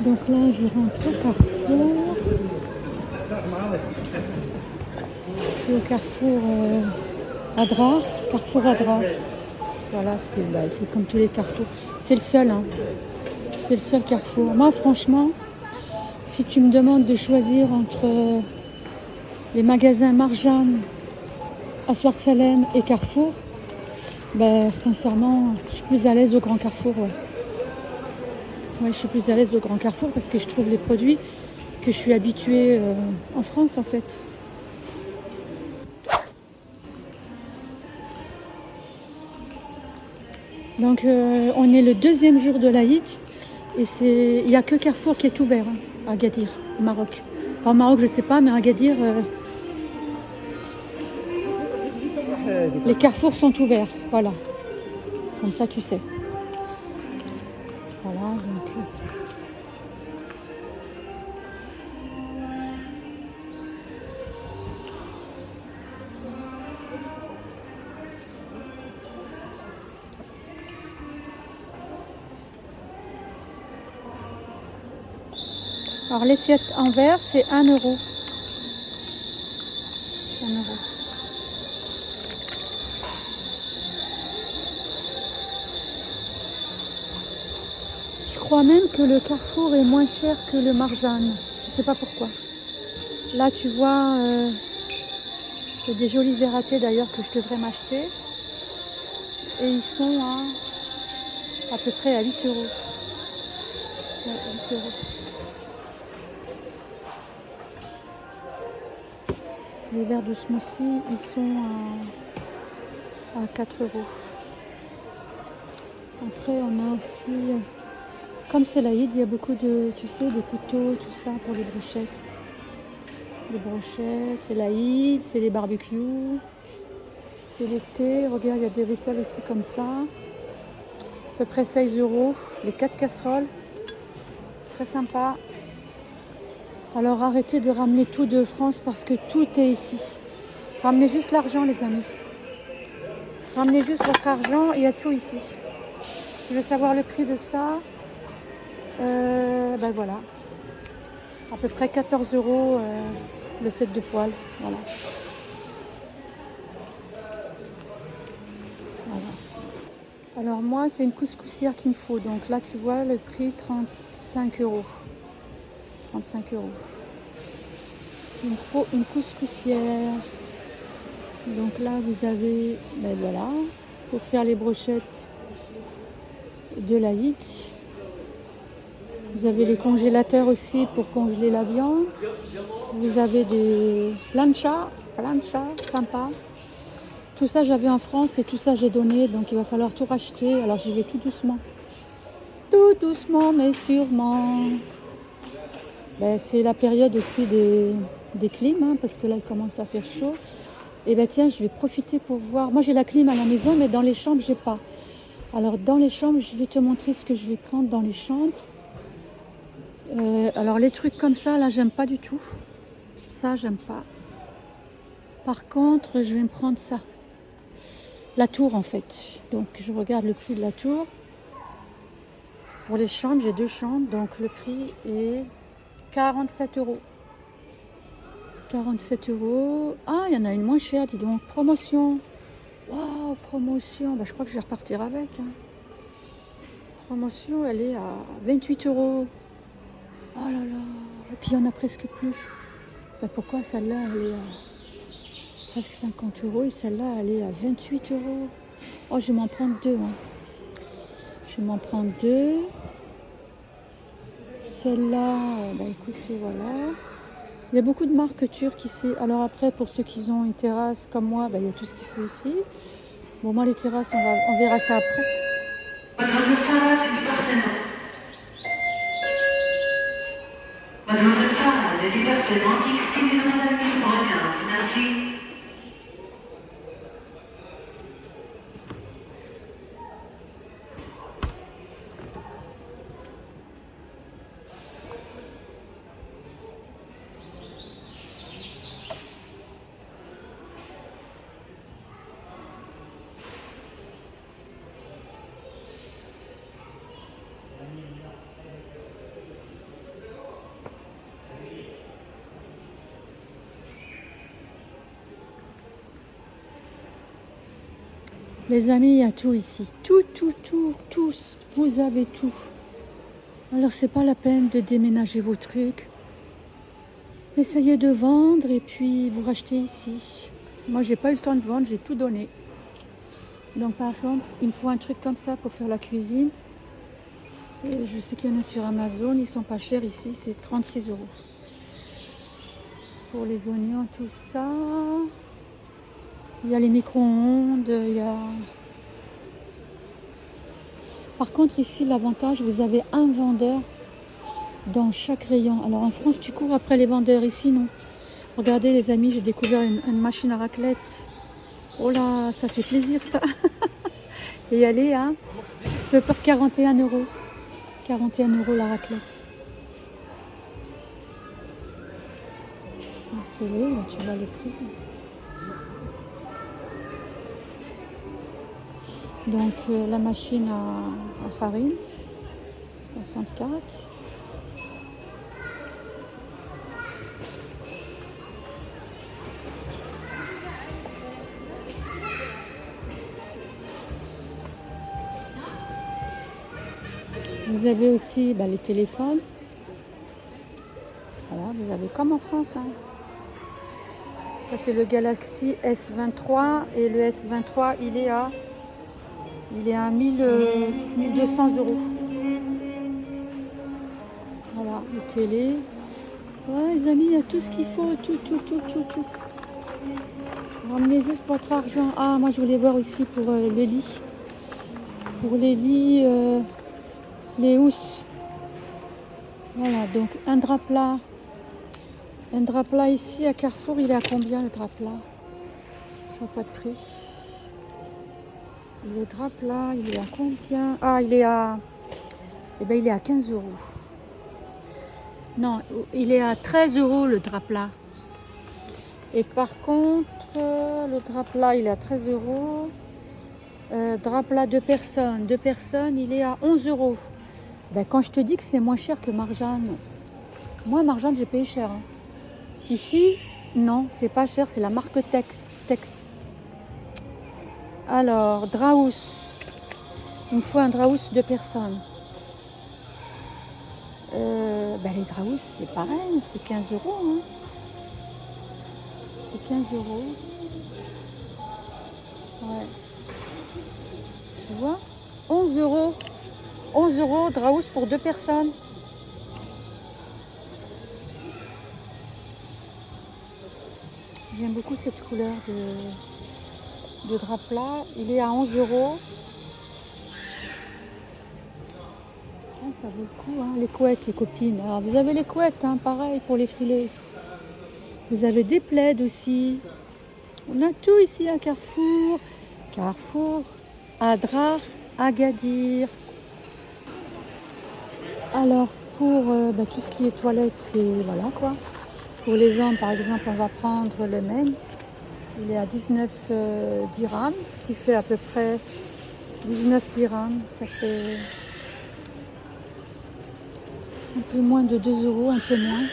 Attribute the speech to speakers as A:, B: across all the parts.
A: Donc là, je rentre au Carrefour. Je suis au Carrefour Adrar. Carrefour Adrar. Voilà, c'est comme tous les carrefours. C'est le seul, hein. C'est le seul Carrefour. Moi, franchement, si tu me demandes de choisir entre les magasins Marjane, Aswar Salem et Carrefour, ben, sincèrement, je suis plus à l'aise au Grand Carrefour. Ouais. Ouais, je suis plus à l'aise au Grand Carrefour parce que je trouve les produits que je suis habituée en France, en fait. Donc, on est le deuxième jour de l'Aïd et il n'y a que Carrefour qui est ouvert hein, à Agadir, au Maroc. Enfin, au Maroc, je ne sais pas, mais à Agadir, les carrefours sont ouverts. Voilà. Comme ça, tu sais. Voilà, donc... Alors, l'assiette en verre, c'est 1 euro. 1 euro. Je crois même que le Carrefour est moins cher que le Marjane. Je ne sais pas pourquoi. Là, tu vois, il y a des jolis verratés d'ailleurs que je devrais m'acheter. Et ils sont à peu près à 8 euros. Ouais, 8 euros. Les verres de smoothie, ils sont à 4 euros. Après, on a aussi, comme c'est l'Aïd, il y a beaucoup de, tu sais, des couteaux, tout ça pour les brochettes. Les brochettes, c'est l'Aïd, c'est les barbecues, c'est l'été. Regarde, il y a des vaisselles aussi comme ça. À peu près 16 euros, les 4 casseroles. C'est très sympa. Alors arrêtez de ramener tout de France parce que tout est ici. Ramenez juste l'argent les amis. Ramenez juste votre argent, il y a tout ici. Tu veux savoir le prix de ça ben voilà. À peu près 14 euros le set de poêle. Voilà. Voilà. Alors moi c'est une couscoussière qu'il me faut. Donc là tu vois le prix 35 euros. 35 euros. Il me faut une couscoussière. Donc là vous avez, ben voilà, pour faire les brochettes de l'Aïd. Vous avez les congélateurs aussi pour congeler la viande. Vous avez des planchas sympa. Tout ça j'avais en France et tout ça j'ai donné, donc il va falloir tout racheter. Alors j'y vais tout doucement. Tout doucement mais sûrement. Ben, c'est la période aussi des clims, hein, parce que là il commence à faire chaud. Et ben tiens, je vais profiter pour voir. Moi j'ai la clim à la maison, mais dans les chambres j'ai pas. Alors dans les chambres, je vais te montrer ce que je vais prendre dans les chambres. Alors les trucs comme ça, là j'aime pas du tout. Ça j'aime pas. Par contre, je vais me prendre ça. La tour en fait. Donc je regarde le prix de la tour. Pour les chambres, j'ai 2 chambres, donc le prix est 47 euros. 47 euros. Ah, il y en a une moins chère, dis donc. Promotion. Waouh, promotion. Bah, je crois que je vais repartir avec. Hein. Promotion, elle est à 28 euros. Oh là là. Et puis il y en a presque plus. Bah, pourquoi celle-là, elle est à presque 50 euros et celle-là, elle est à 28 euros. Oh, je vais m'en prendre 2. Hein. Je vais m'en prendre 2. Celle-là, bah écoutez, voilà. Il y a beaucoup de marques turques ici. Alors après, pour ceux qui ont une terrasse comme moi, bah, il y a tout ce qu'il faut ici. Bon, moi, les terrasses, on verra ça après.
B: Mademoiselle Sarah du département. Mademoiselle Sarah, le département textile de Madame Miss 15. Merci.
A: Les amis, il y a tout ici. Tout, tous. Vous avez tout. Alors, c'est pas la peine de déménager vos trucs. Essayez de vendre et puis vous rachetez ici. Moi, j'ai pas eu le temps de vendre, j'ai tout donné. Donc, par exemple, il me faut un truc comme ça pour faire la cuisine. Et je sais qu'il y en a sur Amazon, ils sont pas chers ici, c'est 36 €. Pour les oignons, tout ça. Il y a les micro-ondes, il y a... Par contre, ici, l'avantage, vous avez un vendeur dans chaque rayon. Alors, en France, tu cours après les vendeurs. Ici, non. Regardez, les amis, j'ai découvert une machine à raclette. Oh là, ça fait plaisir, ça. Et elle est à peu près 41 €. 41 € la raclette. La télé, là, tu vois le prix. Donc la machine à farine, 64. Vous avez aussi les téléphones. Voilà, vous avez comme en France. Hein. Ça c'est le Galaxy S23 et le S23 il est à 1200 €. Voilà, les télés. Ouais, les amis, il y a tout ce qu'il faut, tout. Ramenez juste votre argent. Ah, moi je voulais voir aussi pour le lit. Pour les lits, les housses. Voilà, donc un drap plat. Un drap plat ici à Carrefour, il est à combien le drap plat? Je vois pas de prix. Le drap plat, il est à combien? Ah, il est à 15 €. Non, il est à 13 € le drap plat. Et par contre, le drap plat, il est à 13 €. Drap plat 2 personnes. 2 personnes, il est à 11 €. Quand je te dis que c'est moins cher que Marjane. Moi, Marjane, j'ai payé cher. Hein. Ici, non, c'est pas cher, c'est la marque Tex. Alors, Draus. Il me faut un Draus 2 personnes. Les Draus, c'est pareil, c'est 15 €. Hein. C'est 15 €. Ouais. Tu vois 11 €. 11 € Draus pour 2 personnes. J'aime beaucoup cette couleur de drap plat. Il est à 11 €. Ah, ça vaut le coup, hein. Les couettes, les copines. Alors, vous avez les couettes, hein, pareil pour les frileuses. Vous avez des plaids aussi. On a tout ici à Carrefour. Carrefour, Adrar, Agadir. Alors, pour tout ce qui est toilette, c'est voilà quoi. Pour les hommes, par exemple, on va prendre le même. Il est à 19 dirhams, ce qui fait à peu près 19 dirhams. Ça fait un peu moins de 2 €, un peu moins.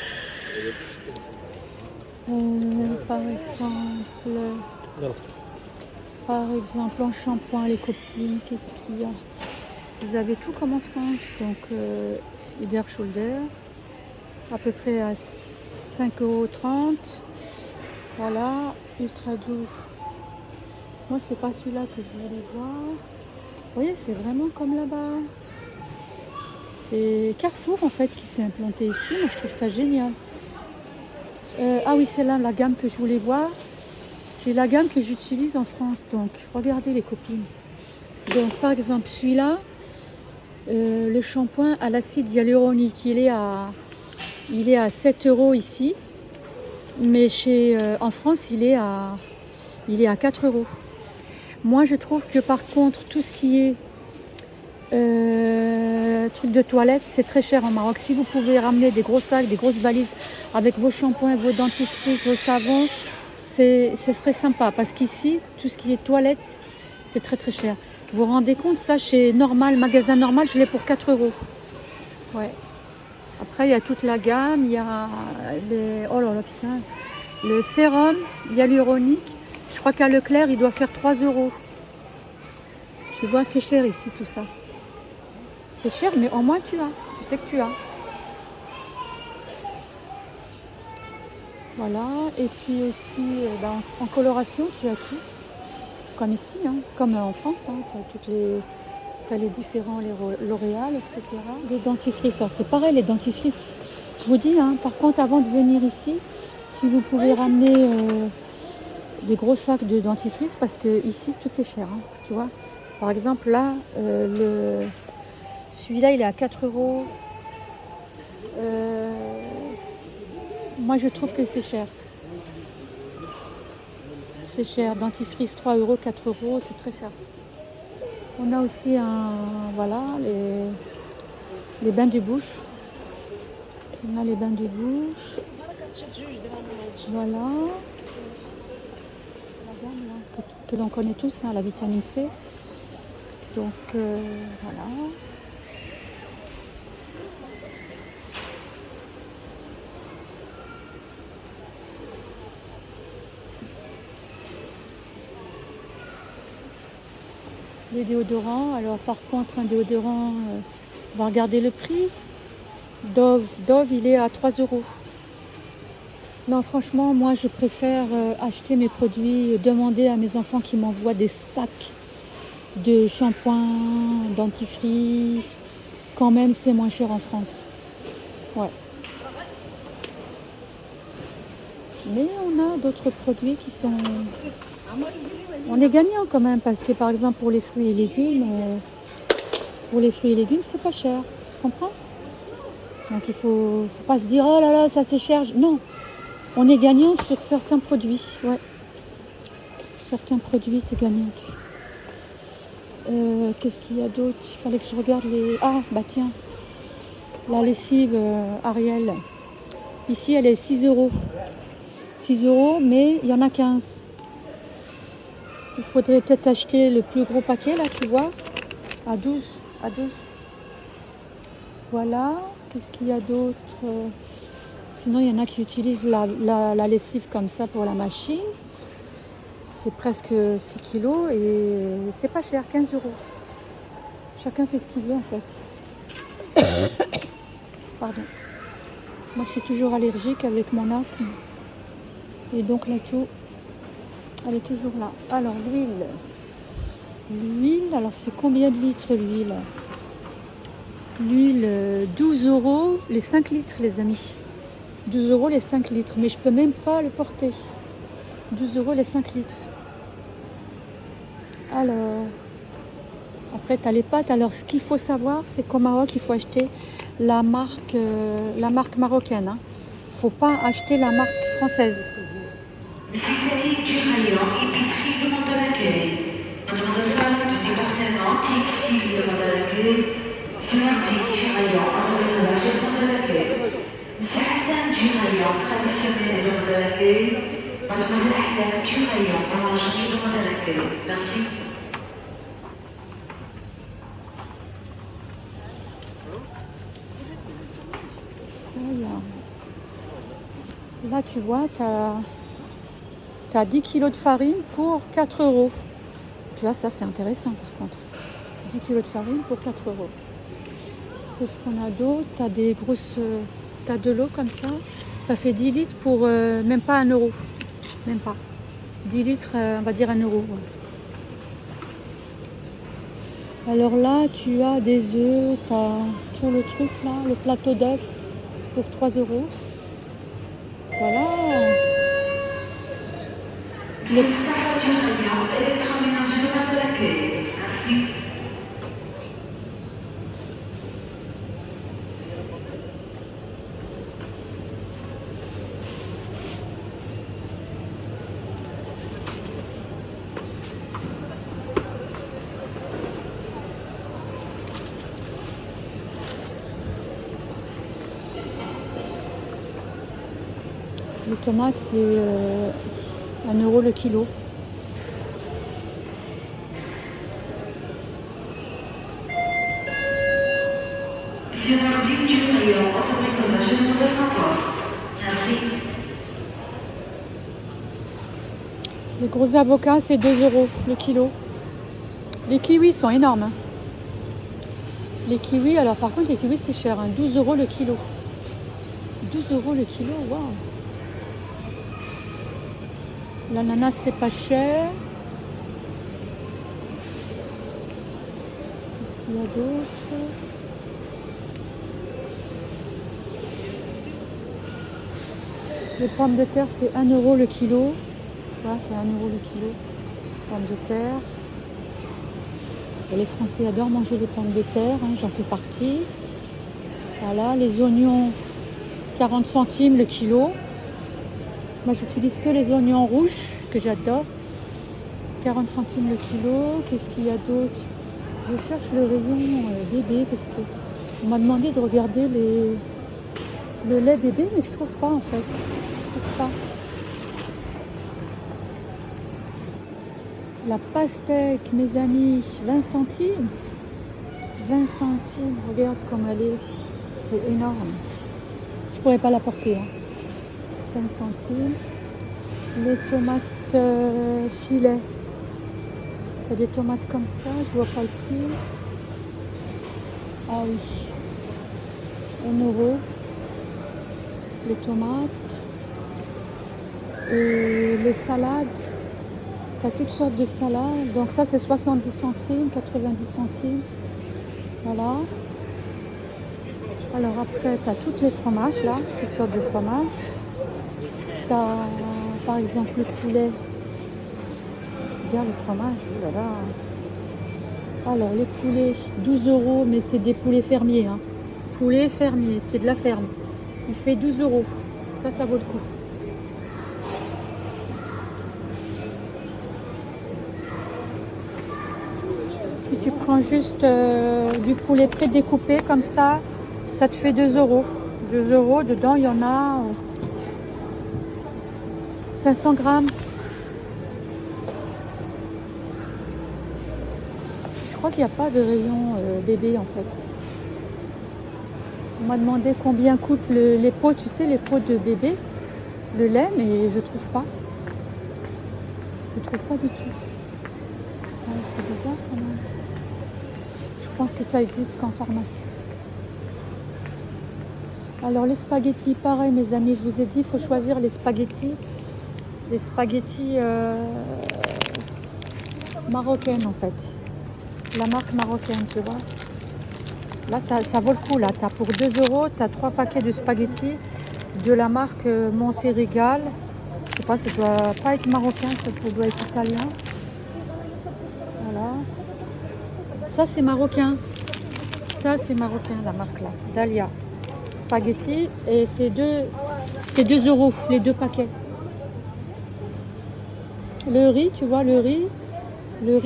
A: Par exemple, en shampoing, les copines, qu'est-ce qu'il y a? Vous avez tout comme en France. Donc, Head & Shoulders, à peu près à 5,30 €. Voilà, ultra doux. Moi, c'est pas celui-là que je voulais voir. Vous voyez, c'est vraiment comme là-bas. C'est Carrefour, en fait, qui s'est implanté ici. Moi, je trouve ça génial. Ah oui, c'est là la gamme que je voulais voir. C'est la gamme que j'utilise en France. Donc, regardez les copines. Donc, par exemple, celui-là, le shampoing à l'acide hyaluronique, il est à 7 € ici. Mais en France, il est à 4 €. Moi, je trouve que par contre, tout ce qui est truc de toilette, c'est très cher en Maroc. Si vous pouvez ramener des gros sacs, des grosses valises avec vos shampoings, vos dentifrices, vos savons, ce serait sympa. Parce qu'ici, tout ce qui est toilette, c'est très très cher. Vous vous rendez compte, ça, chez Normal, magasin Normal, je l'ai pour 4 €. Ouais. Après, il y a toute la gamme. Il y a oh là là, putain. Le sérum hyaluronique. Je crois qu'à Leclerc, il doit faire 3 €. Tu vois, c'est cher ici tout ça. C'est cher, mais au moins tu as. Tu sais que tu as. Voilà. Et puis aussi, en coloration, tu as tout. C'est comme ici, hein, comme en France. Hein, tu as les différents, les L'Oréal, etc. Les dentifrices. Alors, c'est pareil, les dentifrices. Je vous dis, hein, par contre, avant de venir ici, si vous pouvez ramener des gros sacs de dentifrice, parce que ici, tout est cher. Hein, tu vois. Par exemple, là, celui-là, il est à 4 €. Moi, je trouve que c'est cher. C'est cher. Dentifrice, 3 €, 4 €, c'est très cher. On a aussi voilà, les bains de bouche. On a les bains de bouche. Voilà. La gamme là, que l'on connaît tous, hein, la vitamine C. Donc, voilà. Les déodorants, alors par contre un déodorant, on va regarder le prix. Dove, il est à 3 €. Non, franchement, moi je préfère acheter mes produits, demander à mes enfants qui m'envoient des sacs de shampoing, dentifrice. Quand même, c'est moins cher en France. Ouais. Mais on a d'autres produits qui sont... On est gagnant quand même, parce que par exemple pour les fruits et légumes, c'est pas cher. Tu comprends? Donc il faut pas se dire oh là là, ça c'est cher. Non, on est gagnant sur certains produits. Ouais. Certains produits, tu es gagnante. Qu'est-ce qu'il y a d'autre? Il fallait que je regarde les... Ah, bah tiens. La lessive Ariel. Ici, elle est 6 €. 6 €, mais il y en a 15. Il faudrait peut-être acheter le plus gros paquet, là, tu vois. À 12. Voilà. Qu'est-ce qu'il y a d'autre? Sinon, il y en a qui utilisent la lessive comme ça pour la machine. C'est presque 6 kilos et c'est pas cher, 15 €. Chacun fait ce qu'il veut en fait. Pardon. Moi je suis toujours allergique avec mon asthme. Et donc la toux, elle est toujours là. Alors l'huile. L'huile, alors c'est combien de litres l'huile? L'huile, 12 € les 5 litres les amis. 12 € les 5 litres. Mais je peux même pas le porter. 12 € les 5 litres. Alors, après, tu as les pâtes. Alors, ce qu'il faut savoir, c'est qu'au Maroc, il faut acheter la marque marocaine. Il ne faut pas acheter la marque française.
B: Spécialiste du rayon épicerie demande à l'accueil. Mademoiselle du département textile demande à l'accueil. Sonardi du rayon entreprenage demande à l'accueil. Monsieur Hassan du rayon traditionnel demande à l'accueil. Mademoiselle Ahlam du rayon orangerie demande à l'accueil. Merci.
A: Ça, là, tu vois, tu as 10 kilos de farine pour 4 €. Tu vois, ça, c'est intéressant, par contre. 10 kilos de farine pour 4 €. Qu'est-ce qu'on a d'autre? Tu as des grosses... tu as de l'eau comme ça. Ça fait 10 litres pour même pas 1 €. Même pas. 10 litres, on va dire 1 €. Ouais. Alors là, tu as des œufs, tu as tout le truc là, le plateau d'œufs pour 3 €. Voilà.
B: C'est le du rayon électroménager demande à l'accueil. Merci.
A: Les tomates, c'est 1 € le kilo.
B: Sonardi du rayon entreprenage demande à savoir. Merci.
A: Les gros avocats, c'est 2 € le kilo. Les kiwis sont énormes. Hein. Les kiwis, alors par contre, les kiwis c'est cher. Hein. 12 € le kilo. 12 € le kilo, waouh. L'ananas, c'est pas cher. Qu'est-ce qu'il y a d'autre? Les pommes de terre, c'est 1 € le kilo. Voilà, c'est 1 € le kilo. Pommes de terre. Et les Français adorent manger les pommes de terre, hein, j'en fais partie. Voilà, les oignons, 40 centimes le kilo. Moi, j'utilise que les oignons rouges, que j'adore. 40 centimes le kilo. Qu'est-ce qu'il y a d'autre? Je cherche le rayon bébé, parce qu'on m'a demandé de regarder le lait bébé, mais je trouve pas en fait. Je trouve pas. La pastèque, mes amis, 20 centimes. 20 centimes, regarde comme elle est. C'est énorme. Je pourrais pas la porter. Hein. 20 centimes. Les tomates filet. T'as des tomates comme ça, je vois pas le prix. Ah oui. 1 €. Les tomates. Et les salades. Tu as toutes sortes de salades. Donc ça, c'est 70 centimes, 90 centimes. Voilà. Alors après, tu as tous les fromages, là. Toutes sortes de fromages. Tu as, par exemple, le poulet. Regarde le fromage, voilà. Alors, les poulets, 12 €, mais c'est des poulets fermiers. Hein. Poulet fermier, c'est de la ferme. Il fait 12 €. Ça vaut le coup. Si tu prends juste du poulet prédécoupé comme ça te fait 2 €. 2 €, dedans il y en a 500 grammes. Je crois qu'il n'y a pas de rayon bébé en fait. On m'a demandé combien coûtent les pots, tu sais, les pots de bébé, le lait, mais je trouve pas. Je trouve pas du tout. C'est bizarre quand même. Je pense que ça existe qu'en pharmacie. Alors les spaghettis, pareil mes amis, je vous ai dit, il faut choisir les spaghettis marocaines en fait. La marque marocaine, tu vois. Là, ça vaut le coup. Là, tu as pour 2 €, tu as 3 paquets de spaghettis de la marque Montérégal. Je sais pas, ça doit pas être marocain, ça doit être italien. Voilà. Ça, c'est marocain. Ça, c'est marocain, la marque là. Dalia. Spaghetti. Et c'est 2 €, les 2 paquets. Le riz, tu vois, le riz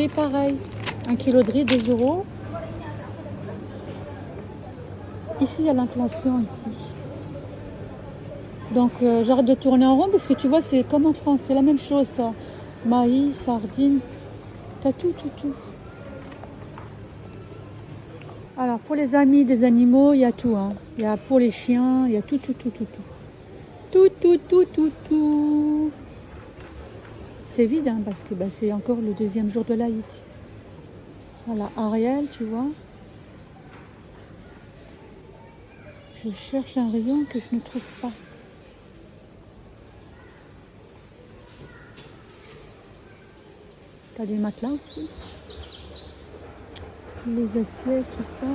A: pareil. 1 kilo de riz, 2 €. Ici, il y a l'inflation, ici. Donc, j'arrête de tourner en rond parce que tu vois, c'est comme en France, c'est la même chose. Tu as maïs, sardines, tu as tout. Alors, pour les amis des animaux, il y a tout. Hein. Il y a pour les chiens, il y a tout. Tout. C'est vide, hein, parce que c'est encore le 2e jour de l'Aïd. Voilà, Ariel, tu vois. Je cherche un rayon que je ne trouve pas. T'as des matelas aussi. Les assiettes, tout ça.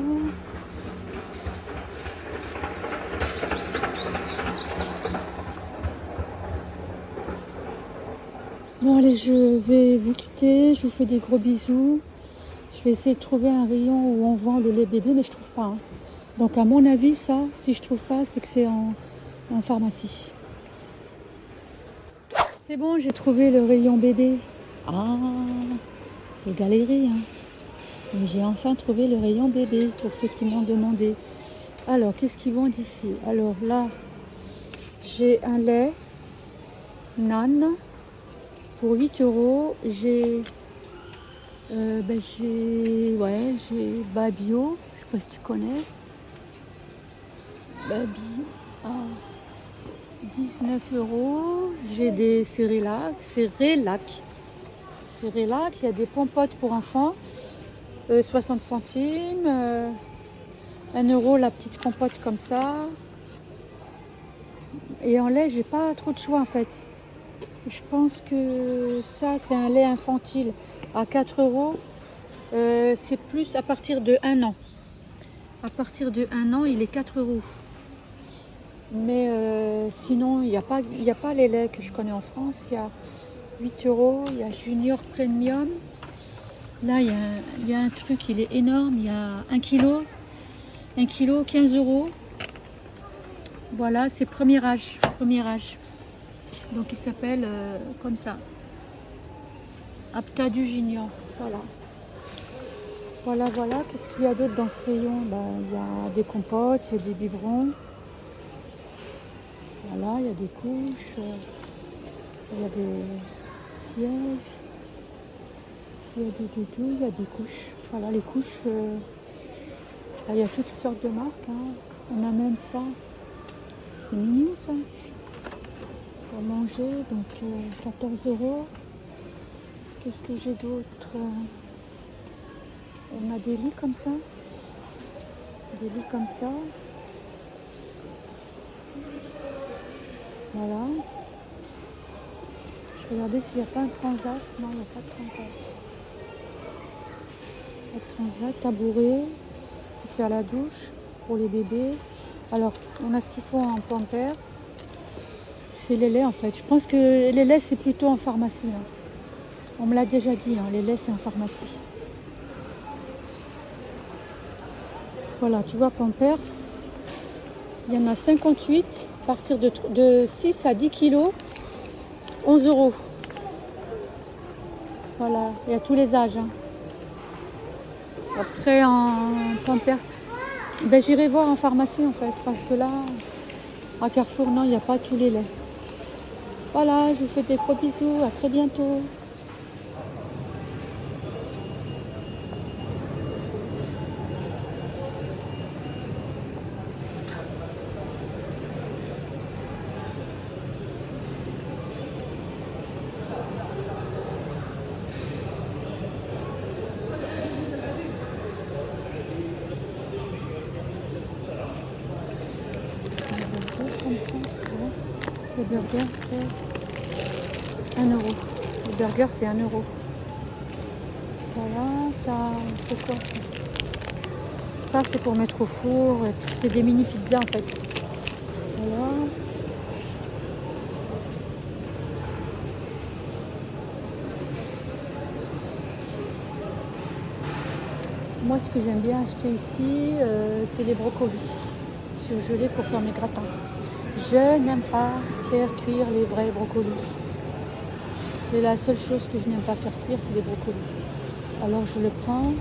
A: Bon allez, je vais vous quitter. Je vous fais des gros bisous. Je vais essayer de trouver un rayon où on vend le lait bébé, mais je trouve pas. Hein. Donc à mon avis, ça, si je trouve pas, c'est que c'est en pharmacie. C'est bon, j'ai trouvé le rayon bébé. Ah, j'ai galéré, hein. Mais j'ai enfin trouvé le rayon bébé pour ceux qui m'ont demandé. Alors, qu'est-ce qu'ils vendent ici? Alors là, j'ai un lait Nan pour 8 €. J'ai Babio, je sais pas si tu connais. Babio à 19 €. J'ai des Cérélac, il y a des pompotes pour enfants. 60 centimes. 1 € la petite compote comme ça. Et en lait, j'ai pas trop de choix en fait. Je pense que ça, c'est un lait infantile à 4 €. C'est plus à partir de 1 an. À partir de 1 an, il est 4 €. Mais sinon, il n'y a pas les laits que je connais en France. Il y a 8 €, il y a Junior Premium. Là, il y a un truc, il est énorme. Il y a 1 kg. 1 kg, 15 €. Voilà, c'est premier âge. Premier âge. Donc, il s'appelle comme ça. Aptadu Junior. Voilà. Voilà. Qu'est-ce qu'il y a d'autre dans ce rayon? Il y a des compotes, il y a des biberons. Voilà, il y a des couches. Il y a des sièges. Il y a des doudous, il y a des couches. Voilà, les couches. Il y a toutes sortes de marques. Hein. On a même ça. C'est mignon ça. Pour manger, donc 14 €. Qu'est-ce que j'ai d'autre? On a des lits comme ça. Des lits comme ça. Voilà. Je vais regarder s'il n'y a pas un transat. Non, il n'y a pas de transat. Pas de transat, tabouret pour faire la douche pour les bébés. Alors, on a ce qu'il faut en Pampers. C'est les laits en fait. Je pense que les laits, c'est plutôt en pharmacie. Hein. On me l'a déjà dit, hein, les laits, c'est en pharmacie. Voilà, tu vois, Pampers. Il y en a 58, à partir de 6 à 10 kilos, 11 €. Voilà, il y a tous les âges. Hein. Après, en Pampers, j'irai voir en pharmacie en fait, parce que là, à Carrefour, non, il n'y a pas tous les laits. Voilà, je vous fais des gros bisous, à très bientôt. Comme ça, tu vois. Le burger, c'est 1 €. Le burger, c'est 1 €. Voilà, c'est quoi ça? Ça, c'est pour mettre au four. C'est des mini pizzas en fait. Voilà. Moi, ce que j'aime bien acheter ici, c'est les brocolis surgelés pour faire mes gratins. Je n'aime pas faire cuire les vrais brocolis. C'est la seule chose que je n'aime pas faire cuire, c'est les brocolis. Alors je le prends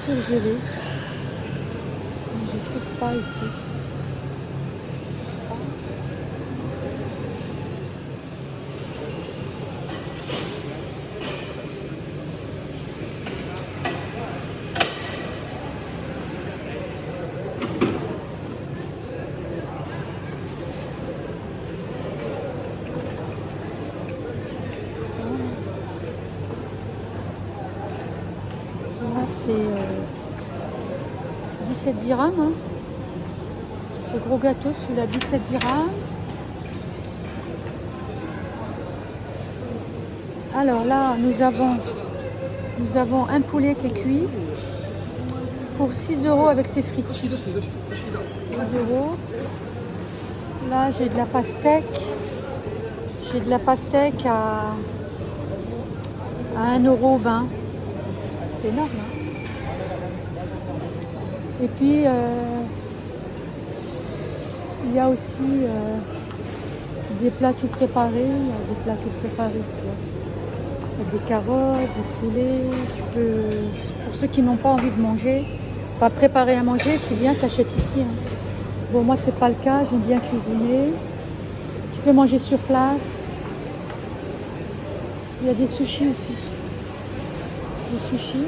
A: surgelé. Je ne trouve pas ici. C'est 17 dirhams. Hein. Ce gros gâteau, celui-là, 17 dirhams. Alors là, nous avons un poulet qui est cuit pour 6 € avec ses frites. 6 €. Là, j'ai de la pastèque. J'ai de la pastèque à 1,20 €. C'est énorme. Hein. Et puis, il y a aussi des plats tout préparés. Il y a des plats tout préparés, tu vois. Il y a des carottes, du poulet. Pour ceux qui n'ont pas envie de manger, enfin préparer à manger, tu viens, t'achètes ici. Hein. Bon, moi, c'est pas le cas. J'aime bien cuisiner. Tu peux manger sur place. Il y a des sushis aussi. Des sushis.